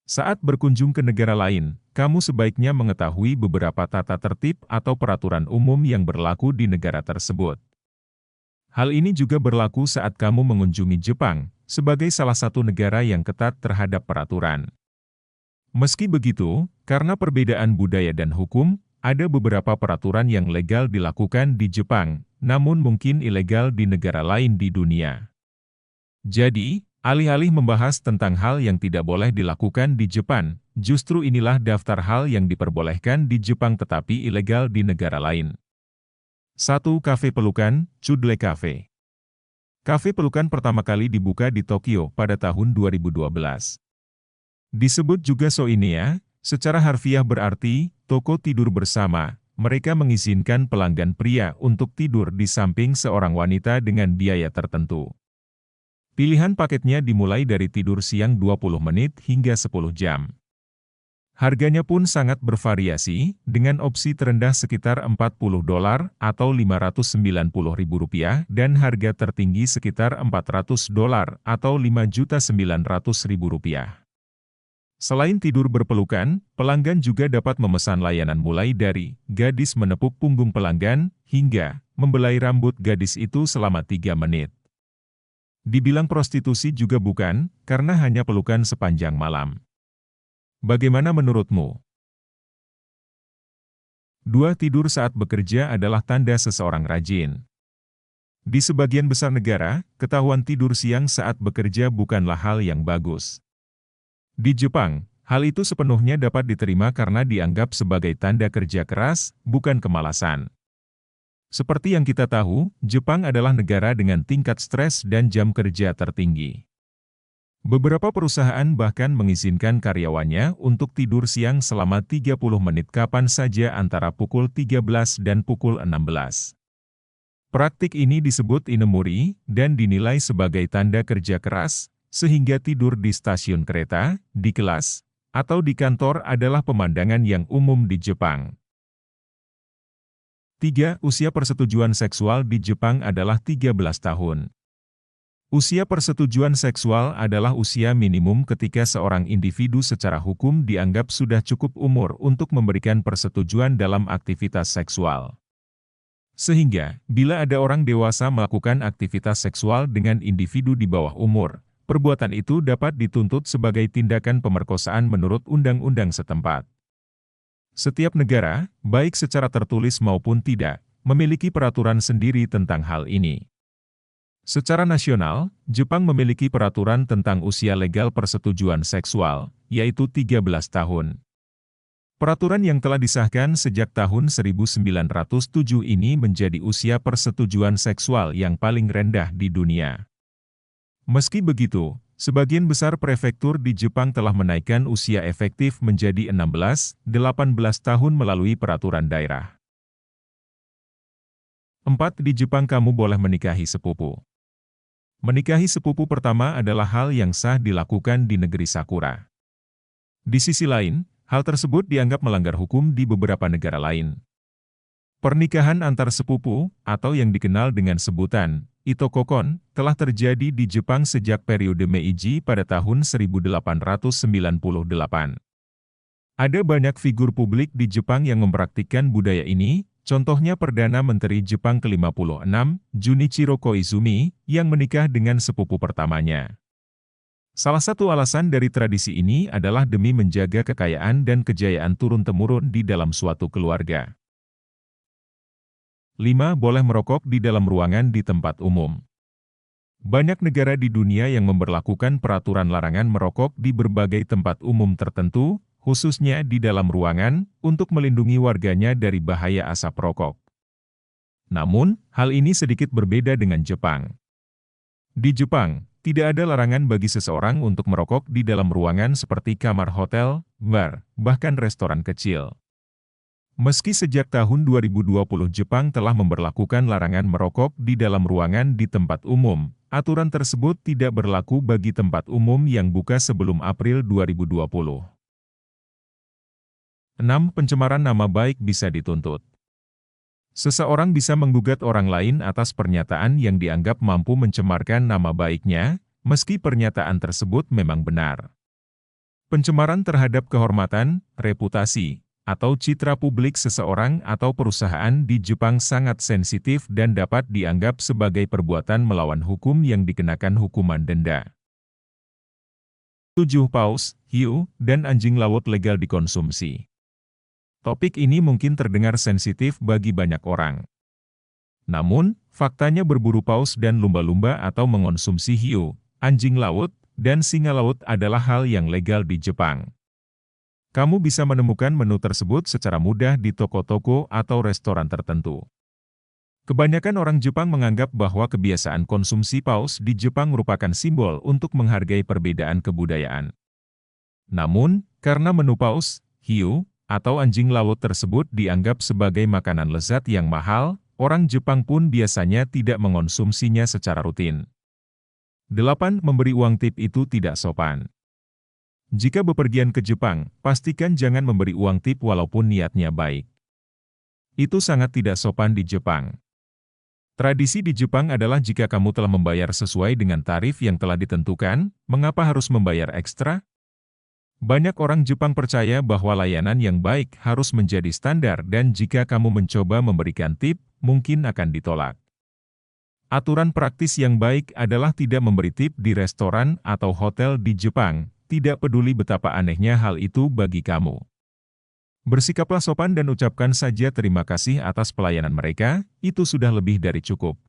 Saat berkunjung ke negara lain, kamu sebaiknya mengetahui beberapa tata tertib atau peraturan umum yang berlaku di negara tersebut. Hal ini juga berlaku saat kamu mengunjungi Jepang, sebagai salah satu negara yang ketat terhadap peraturan. Meski begitu, karena perbedaan budaya dan hukum, ada beberapa peraturan yang legal dilakukan di Jepang, namun mungkin ilegal di negara lain di dunia. Jadi, alih-alih membahas tentang hal yang tidak boleh dilakukan di Jepang, justru inilah daftar hal yang diperbolehkan di Jepang tetapi ilegal di negara lain. 1. Kafe Pelukan, Chudley Cafe. Kafe pelukan pertama kali dibuka di Tokyo pada tahun 2012. Disebut juga Soineya, secara harfiah berarti, toko tidur bersama. Mereka mengizinkan pelanggan pria untuk tidur di samping seorang wanita dengan biaya tertentu. Pilihan paketnya dimulai dari tidur siang 20 menit hingga 10 jam. Harganya pun sangat bervariasi, dengan opsi terendah sekitar $40 atau Rp590.000 dan harga tertinggi sekitar $400 atau Rp5.900.000. Selain tidur berpelukan, pelanggan juga dapat memesan layanan mulai dari gadis menepuk punggung pelanggan, hingga membelai rambut gadis itu selama 3 menit. Dibilang prostitusi juga bukan, karena hanya pelukan sepanjang malam. Bagaimana menurutmu? 2. Tidur saat bekerja adalah tanda seseorang rajin. Di sebagian besar negara, ketahuan tidur siang saat bekerja bukanlah hal yang bagus. Di Jepang, hal itu sepenuhnya dapat diterima karena dianggap sebagai tanda kerja keras, bukan kemalasan. Seperti yang kita tahu, Jepang adalah negara dengan tingkat stres dan jam kerja tertinggi. Beberapa perusahaan bahkan mengizinkan karyawannya untuk tidur siang selama 30 menit kapan saja antara pukul 13 dan pukul 16. Praktik ini disebut inemuri, dan dinilai sebagai tanda kerja keras, sehingga tidur di stasiun kereta, di kelas, atau di kantor adalah pemandangan yang umum di Jepang. 3. Usia persetujuan seksual di Jepang adalah 13 tahun. Usia persetujuan seksual adalah usia minimum ketika seorang individu secara hukum dianggap sudah cukup umur untuk memberikan persetujuan dalam aktivitas seksual. Sehingga, bila ada orang dewasa melakukan aktivitas seksual dengan individu di bawah umur, perbuatan itu dapat dituntut sebagai tindakan pemerkosaan menurut undang-undang setempat. Setiap negara, baik secara tertulis maupun tidak, memiliki peraturan sendiri tentang hal ini. Secara nasional, Jepang memiliki peraturan tentang usia legal persetujuan seksual, yaitu 13 tahun. Peraturan yang telah disahkan sejak tahun 1907 ini menjadi usia persetujuan seksual yang paling rendah di dunia. Meski begitu, sebagian besar prefektur di Jepang telah menaikkan usia efektif menjadi 16-18 tahun melalui peraturan daerah. 4. Di Jepang kamu boleh menikahi sepupu. Menikahi sepupu pertama adalah hal yang sah dilakukan di negeri Sakura. Di sisi lain, hal tersebut dianggap melanggar hukum di beberapa negara lain. Pernikahan antar sepupu, atau yang dikenal dengan sebutan Itokokon, telah terjadi di Jepang sejak periode Meiji pada tahun 1898. Ada banyak figur publik di Jepang yang mempraktikkan budaya ini, contohnya Perdana Menteri Jepang ke-56, Junichiro Koizumi, yang menikah dengan sepupu pertamanya. Salah satu alasan dari tradisi ini adalah demi menjaga kekayaan dan kejayaan turun-temurun di dalam suatu keluarga. 5. Boleh merokok di dalam ruangan di tempat umum. Banyak negara di dunia yang memberlakukan peraturan larangan merokok di berbagai tempat umum tertentu, khususnya di dalam ruangan, untuk melindungi warganya dari bahaya asap rokok. Namun, hal ini sedikit berbeda dengan Jepang. Di Jepang, tidak ada larangan bagi seseorang untuk merokok di dalam ruangan seperti kamar hotel, bar, bahkan restoran kecil. Meski sejak tahun 2020 Jepang telah memberlakukan larangan merokok di dalam ruangan di tempat umum, aturan tersebut tidak berlaku bagi tempat umum yang buka sebelum April 2020. 6. Pencemaran nama baik bisa dituntut. Seseorang bisa menggugat orang lain atas pernyataan yang dianggap mampu mencemarkan nama baiknya, meski pernyataan tersebut memang benar. Pencemaran terhadap kehormatan, reputasi, atau citra publik seseorang atau perusahaan di Jepang sangat sensitif dan dapat dianggap sebagai perbuatan melawan hukum yang dikenakan hukuman denda. 7. Paus, hiu, dan anjing laut legal dikonsumsi. Topik ini mungkin terdengar sensitif bagi banyak orang. Namun, faktanya berburu paus dan lumba-lumba atau mengonsumsi hiu, anjing laut, dan singa laut adalah hal yang legal di Jepang. Kamu bisa menemukan menu tersebut secara mudah di toko-toko atau restoran tertentu. Kebanyakan orang Jepang menganggap bahwa kebiasaan konsumsi paus di Jepang merupakan simbol untuk menghargai perbedaan kebudayaan. Namun, karena menu paus, hiu, atau anjing laut tersebut dianggap sebagai makanan lezat yang mahal, orang Jepang pun biasanya tidak mengonsumsinya secara rutin. 8. Memberi uang tip itu tidak sopan. Jika bepergian ke Jepang, pastikan jangan memberi uang tip walaupun niatnya baik. Itu sangat tidak sopan di Jepang. Tradisi di Jepang adalah jika kamu telah membayar sesuai dengan tarif yang telah ditentukan, mengapa harus membayar ekstra? Banyak orang Jepang percaya bahwa layanan yang baik harus menjadi standar dan jika kamu mencoba memberikan tip, mungkin akan ditolak. Aturan praktis yang baik adalah tidak memberi tip di restoran atau hotel di Jepang, tidak peduli betapa anehnya hal itu bagi kamu. Bersikaplah sopan dan ucapkan saja terima kasih atas pelayanan mereka, itu sudah lebih dari cukup.